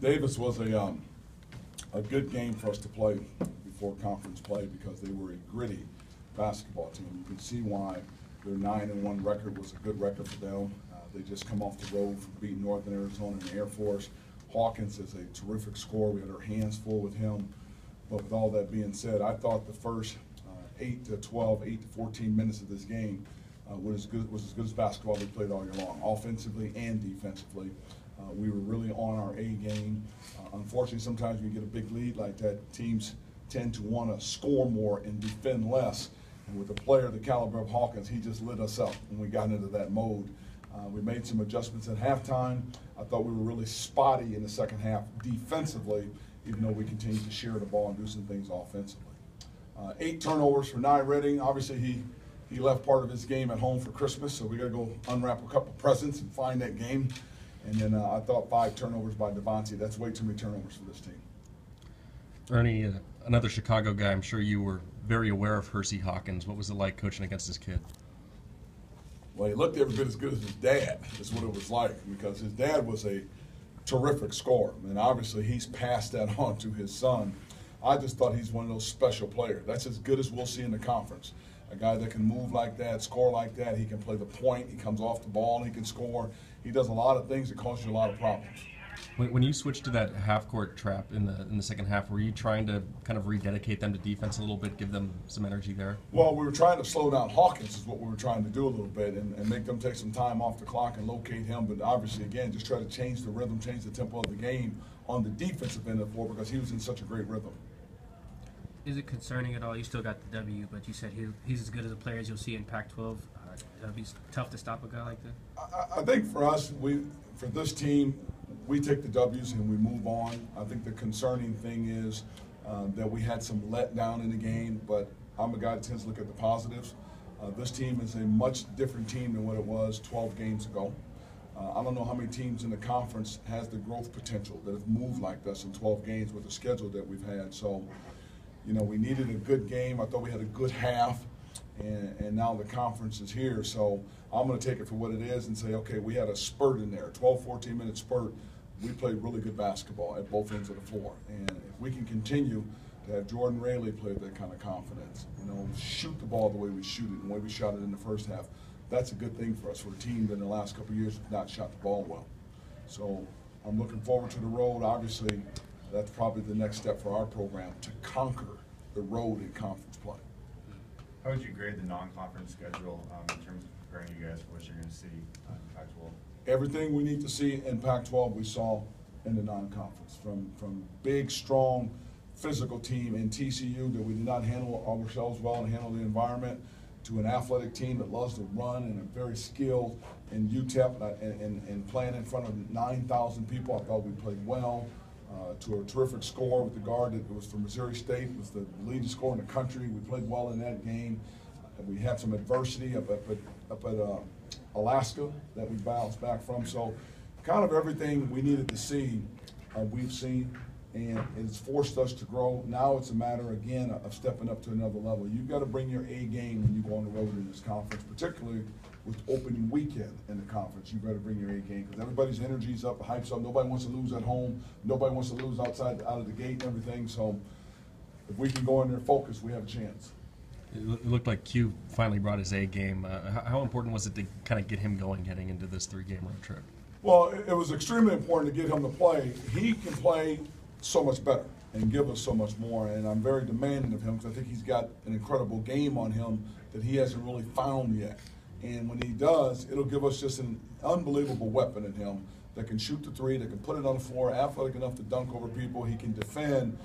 Davis was a good game for us to play before conference play because they were a gritty basketball team. You can see why their 9-1 record was a good record for them. They just come off the road from beating Northern Arizona and Air Force. Hawkins is a terrific scorer. We had our hands full with him. But with all that being said, I thought the first 8 to 12, 8 to 14 minutes of this game was as good as basketball we played all year long, offensively and defensively. We were really on our A game. Unfortunately, sometimes when you get a big lead like that, teams tend to want to score more and defend less. And with a player the caliber of Hawkins, he just lit us up when we got into that mode. We made some adjustments at halftime. I thought we were really spotty in the second half defensively, even though we continued to share the ball and do some things offensively. 8 turnovers for Nye Redding. Obviously, he left part of his game at home for Christmas, so we got to go unwrap a couple presents and find that game. And then I thought 5 turnovers by Devontae. That's way too many turnovers for this team. Ernie, another Chicago guy, I'm sure you were very aware of Hersey Hawkins. What was it like coaching against this kid? Well, he looked every bit as good as his dad, is what it was like, because his dad was a terrific scorer. And obviously he's passed that on to his son. I just thought he's one of those special players. That's as good as we'll see in the conference. A guy that can move like that, score like that. He can play the point. He comes off the ball and he can score. He does a lot of things that cause you a lot of problems. When you switched to that half-court trap in the second half, were you trying to kind of rededicate them to defense a little bit, give them some energy there? Well, we were trying to slow down Hawkins is what we were trying to do a little bit and make them take some time off the clock and locate him. But obviously, again, just try to change the rhythm, change the tempo of the game on the defensive end of the floor because he was in such a great rhythm. Is it concerning at all? You still got the W, but you said he's as good as a player as you'll see in Pac-12. It'll be tough to stop a guy like that. I think for us, for this team, we take the W's and we move on. I think the concerning thing is that we had some letdown in the game, but I'm a guy that tends to look at the positives. This team is a much different team than what it was 12 games ago. I don't know how many teams in the conference has the growth potential that have moved like this in 12 games with the schedule that we've had. So, you know, we needed a good game. I thought we had a good half, and now the conference is here. So I'm going to take it for what it is and say, okay, we had a spurt in there, 12, 14-minute spurt. We played really good basketball at both ends of the floor. And if we can continue to have Jordan Rayleigh play with that kind of confidence, you know, shoot the ball the way we shoot it and the way we shot it in the first half, that's a good thing for us. For a team that in the last couple of years has not shot the ball well. So I'm looking forward to the road. Obviously, that's probably the next step for our program, to conquer the road in conference play. How would you grade the non-conference schedule in terms of preparing you guys for what you're going to see in Pac-12? Everything we need to see in Pac-12 we saw in the non-conference, from big, strong, physical team in TCU that we did not handle ourselves well and handle the environment, to an athletic team that loves to run and are very skilled in UTEP and playing in front of 9,000 people. I thought we played well. To a terrific score with the guard that was from Missouri State, was the leading scorer in the country. We played well in that game. We had some adversity up at Alaska that we bounced back from. So kind of everything we needed to see, we've seen, and it's forced us to grow. Now it's a matter, again, of stepping up to another level. You've got to bring your A game when you go on the road in this conference, particularly with opening weekend in the conference. You better bring your A game because everybody's energy's up, the hype's up. Nobody wants to lose at home. Nobody wants to lose out of the gate and everything. So if we can go in there focused, we have a chance. It looked like Q finally brought his A game. How important was it to kind of get him going heading into this 3-game road trip? Well, it was extremely important to get him to play. He can play so much better and give us so much more, and I'm very demanding of him because I think he's got an incredible game on him that he hasn't really found yet. And when he does, it'll give us just an unbelievable weapon in him that can shoot the three, that can put it on the floor, athletic enough to dunk over people. He can defend.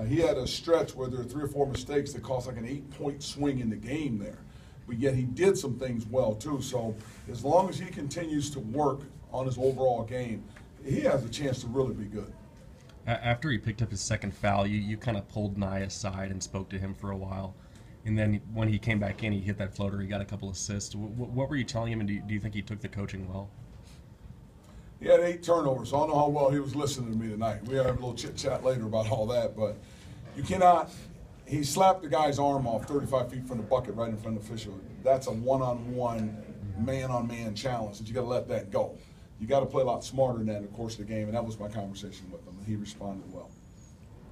He had a stretch where there were 3 or 4 mistakes that cost like an 8-point swing in the game there. But yet he did some things well, too. So as long as he continues to work on his overall game, he has a chance to really be good. After he picked up his second foul, you kind of pulled Nye aside and spoke to him for a while. And then when he came back in, he hit that floater. He got a couple assists. What were you telling him, and do you think he took the coaching well? He had 8 turnovers, so I don't know how well he was listening to me tonight. We have a little chit-chat later about all that, but you cannot – he slapped the guy's arm off 35 feet from the bucket right in front of the official. That's a one-on-one, man-on-man challenge that you got to let that go. You got to play a lot smarter than that in the course of the game, and that was my conversation with him. he responded well.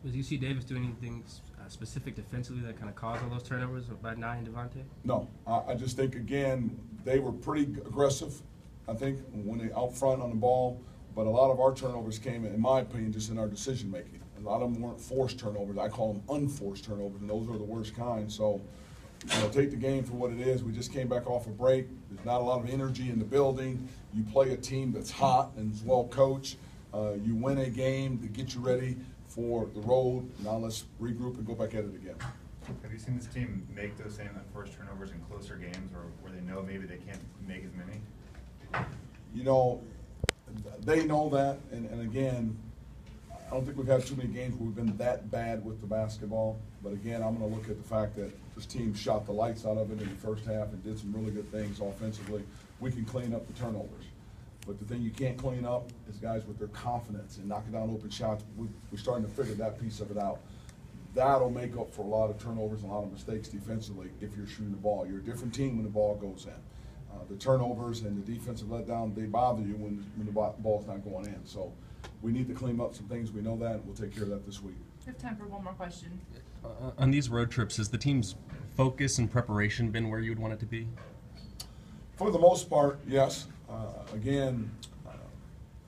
Was UC Davis doing anything specific defensively that kind of caused all those turnovers by Nye and Devontae? No, I just think, again, they were pretty aggressive, I think, when they out front on the ball, but a lot of our turnovers came, in my opinion, just in our decision-making. A lot of them weren't forced turnovers. I call them unforced turnovers, and those are the worst kind. So, take the game for what it is. We just came back off a break. There's not a lot of energy in the building. You play a team that's hot and is well coached. You win a game to get you ready for the road. Now let's regroup and go back at it again. Have you seen this team make those same unforced turnovers in closer games, or where they know maybe they can't make as many? They know that, and again, I don't think we've had too many games where we've been that bad with the basketball. But again, I'm going to look at the fact that this team shot the lights out of it in the first half and did some really good things offensively. We can clean up the turnovers. But the thing you can't clean up is guys with their confidence and knocking down open shots. We're starting to figure that piece of it out. That'll make up for a lot of turnovers and a lot of mistakes defensively if you're shooting the ball. You're a different team when the ball goes in. The turnovers and the defensive letdown, they bother you when the ball's not going in. So we need to clean up some things. We know that, and we'll take care of that this week. We have time for one more question. On these road trips, has the team's focus and preparation been where you would want it to be? For the most part, yes.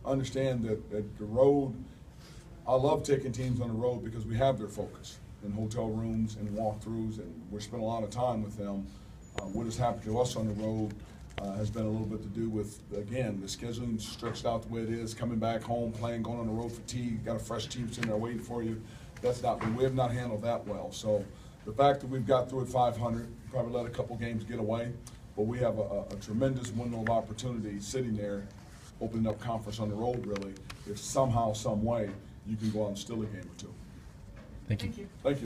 Understand that the road, I love taking teams on the road because we have their focus in hotel rooms and walkthroughs, and we're spending a lot of time with them. What has happened to us on the road has been a little bit to do with, again, the scheduling stretched out the way it is, coming back home, playing, going on the road fatigue, got a fresh team sitting there waiting for you. We have not handled that well. So the fact that we've got through at 500, probably let a couple games get away, but we have a tremendous window of opportunity sitting there, opening up conference on the road, really, if somehow, some way, you can go out and steal a game or two. Thank you. Thank you. Thank you.